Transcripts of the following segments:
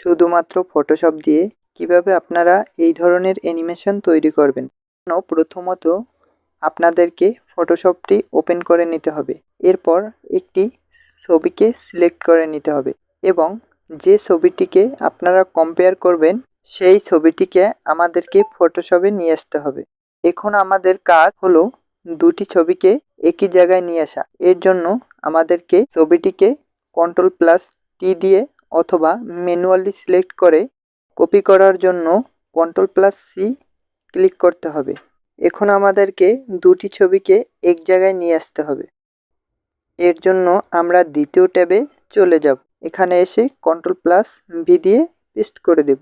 শুধুমাত্র ফটোশপ দিয়ে কিভাবে আপনারা এই ধরনের অ্যানিমেশন তৈরি করবেন। প্রথমত আপনাদেরকে ফটোশপটি ওপেন করে নিতে হবে। এরপর একটি ছবিকে সিলেক্ট করে নিতে হবে এবং যে ছবিটিকে আপনারা কম্পেয়ার করবেন সেই ছবিটিকে আমাদেরকে ফটোশপে নিয়ে আসতে হবে। এখন আমাদের কাজ হলো দুটি ছবিকে একই জায়গায় নিয়ে আসা। এর জন্য আমাদেরকে ছবিটিকে Ctrl+T দিয়ে অথবা ম্যানুয়ালি সিলেক্ট করে কপি করার জন্য Ctrl+C ক্লিক করতে হবে। এখন আমাদেরকে দুটি ছবিকে এক জায়গায় নিয়ে আসতে হবে। এর জন্য আমরা দ্বিতীয় ট্যাবে চলে যাব। এখানে এসে Ctrl+V দিয়ে পেস্ট করে দেব।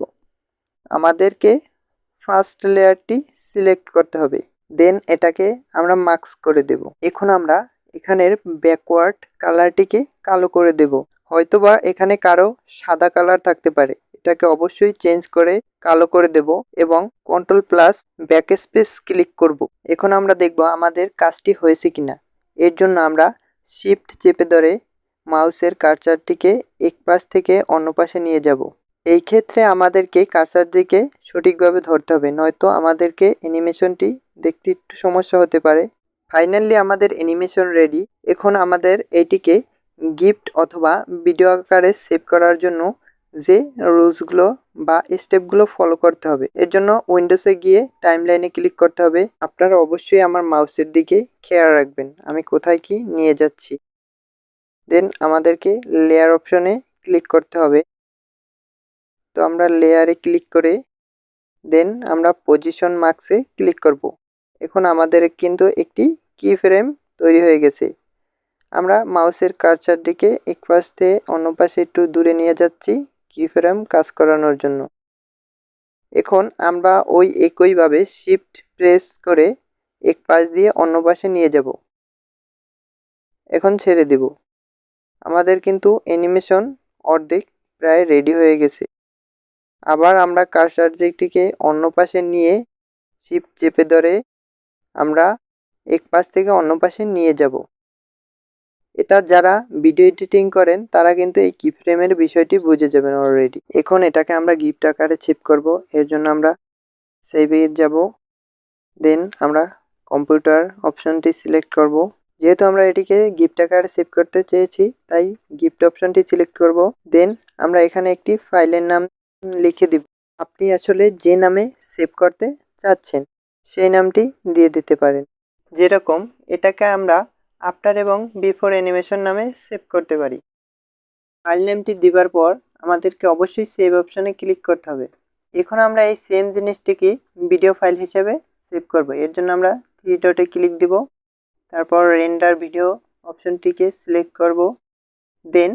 আমাদেরকে ফার্স্ট লেয়ারটি সিলেক্ট করতে হবে, দেন এটাকে আমরা মাস্ক করে দেব। এখন আমরা এখানের ব্যাকওয়ার্ড কালারটিকে কালো করে দেব। হয়তোবা এখানে কারো সাদা কালার থাকতে পারে, এটাকে অবশ্যই চেঞ্জ করে কালো করে দেব এবং Ctrl+ব্যাকস্পেস ক্লিক করব। এখন আমরা দেখব আমাদের কাজটি হয়েছে কিনা। এর জন্য আমরা শিফট চেপে ধরে মাউসের কার্সারটিকে এক পাশ থেকে অন্য পাশে নিয়ে যাব। এই ক্ষেত্রে আমাদেরকে কার্সারটিকে সঠিকভাবে ধরতে হবে, নয়তো আমাদেরকে অ্যানিমেশনটি দেখতে একটু সমস্যা হতে পারে। ফাইনালি আমাদের অ্যানিমেশন রেডি। এখন আমাদের এইটিকে গিফট অথবা ভিডিও আকারে সেভ করার জন্য যে রুলসগুলো বা স্টেপগুলো ফলো করতে হবে, এর জন্য উইন্ডোজে গিয়ে টাইমলাইনে ক্লিক করতে হবে। আপনারা অবশ্যই আমার মাউসের দিকে খেয়াল রাখবেন আমি কোথায় কি নিয়ে যাচ্ছি। দেন আমাদেরকে লেয়ার অপশনে ক্লিক করতে হবে। তো আমরা লেয়ারে ক্লিক করে দেন আমরা পজিশন মার্কসে ক্লিক করব। এখন আমাদের কিন্তু একটি কি ফ্রেম তৈরি হয়ে গেছে। আমরা মাউসের কার্সারটিকে এক পাশ থেকে অন্য পাশে একটু দূরে নিয়ে যাচ্ছি কি ফ্রেম কাজ করানোর জন্য। এখন আমরা ওই একইভাবে শিফট প্রেস করে এক পাশ দিয়ে অন্য পাশে নিয়ে যাব। এখন ছেড়ে দেব। আমাদের কিন্তু অ্যানিমেশন অর্ধেক প্রায় রেডি হয়ে গেছে। আবার আমরা কার্সারটিকে অন্য পাশে নিয়ে শিফট চেপে ধরে আমরা এক পাশ থেকে অন্য পাশে নিয়ে যাব। এটা যারা ভিডিও এডিটিং করেন তারা কিন্তু এই কি ফ্রেমের বিষয়টি বুঝে যাবেন অলরেডি। এখন এটাকে আমরা গিফট আকারে সেভ করব। এর জন্য আমরা সেভে যাব, দেন আমরা কম্পিউটার অপশনটি সিলেক্ট করব। যেহেতু আমরা এটিকে গিফট আকারে সেভ করতে চেয়েছি তাই গিফট অপশনটি সিলেক্ট করব। দেন আমরা এখানে একটি ফাইলের নাম লিখে দিব। আপনি আসলে যে নামে সেভ করতে চাচ্ছেন সেই নামটি দিয়ে দিতে পারেন। যেরকম এটাকে আমরা আফটার এবং বিফোর অ্যানিমেশন নামে সেভ করতে পারি। ফাইল নেমটি দেওয়ার পর আমাদেরকে অবশ্যই সেভ অপশনে ক্লিক করতে হবে। এখন আমরা এই সেম জিনিসটিকে ভিডিও ফাইল হিসেবে সেভ করব। এর জন্য আমরা থ্রি ডটে ক্লিক দিব, তারপর রেন্ডার ভিডিও অপশনটিকে সিলেক্ট করব। দেন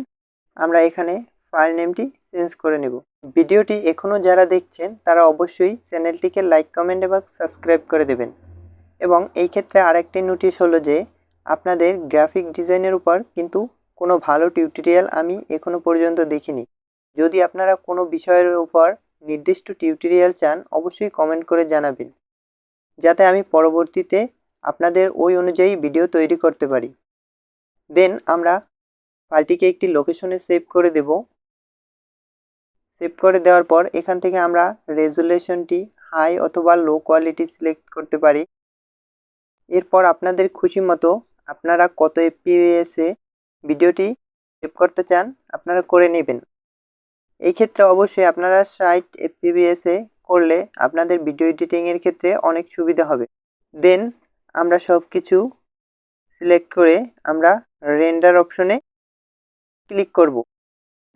আমরা এখানে ফাইল নেমটি চেঞ্জ করে নেব। ভিডিওটি এখনও যারা দেখছেন তারা অবশ্যই চ্যানেলটিকে লাইক, কমেন্ট এবং সাবস্ক্রাইব করে দেবেন। এবং এই ক্ষেত্রে আরেকটি নোটিশ হলো যে আপনাদের গ্রাফিক ডিজাইনের উপর কিন্তু কোনো ভালো টিউটোরিয়াল আমি এখনো পর্যন্ত দেখিনি। যদি আপনারা কোনো বিষয়ের উপর নির্দিষ্ট টিউটোরিয়াল চান অবশ্যই কমেন্ট করে জানাবেন, যাতে আমি পরবর্তীতে আপনাদের ওই অনুযায়ী ভিডিও তৈরি করতে পারি। দেন আমরা ফাইলটিকে একটি লোকেশনে সেভ করে দেব। সেভ করে দেওয়ার পর এখান থেকে আমরা রেজুলেশনটি হাই অথবা লো কোয়ালিটি সিলেক্ট করতে পারি। এরপর আপনাদের খুশি মতো আপনারা কত এফপিএসে ভিডিওটি সেভ করতে চান আপনারা করে নেবেন। এই ক্ষেত্রে অবশ্যই আপনারা 60 এফপিএসে করলে আপনাদের ভিডিও এডিটিংয়ের ক্ষেত্রে অনেক সুবিধা হবে। দেন আমরা সব কিছু সিলেক্ট করে আমরা রেন্ডার অপশনে ক্লিক করব।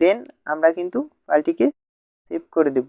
দেন আমরা কিন্তু ফাইলটিকে সেভ করে দেব।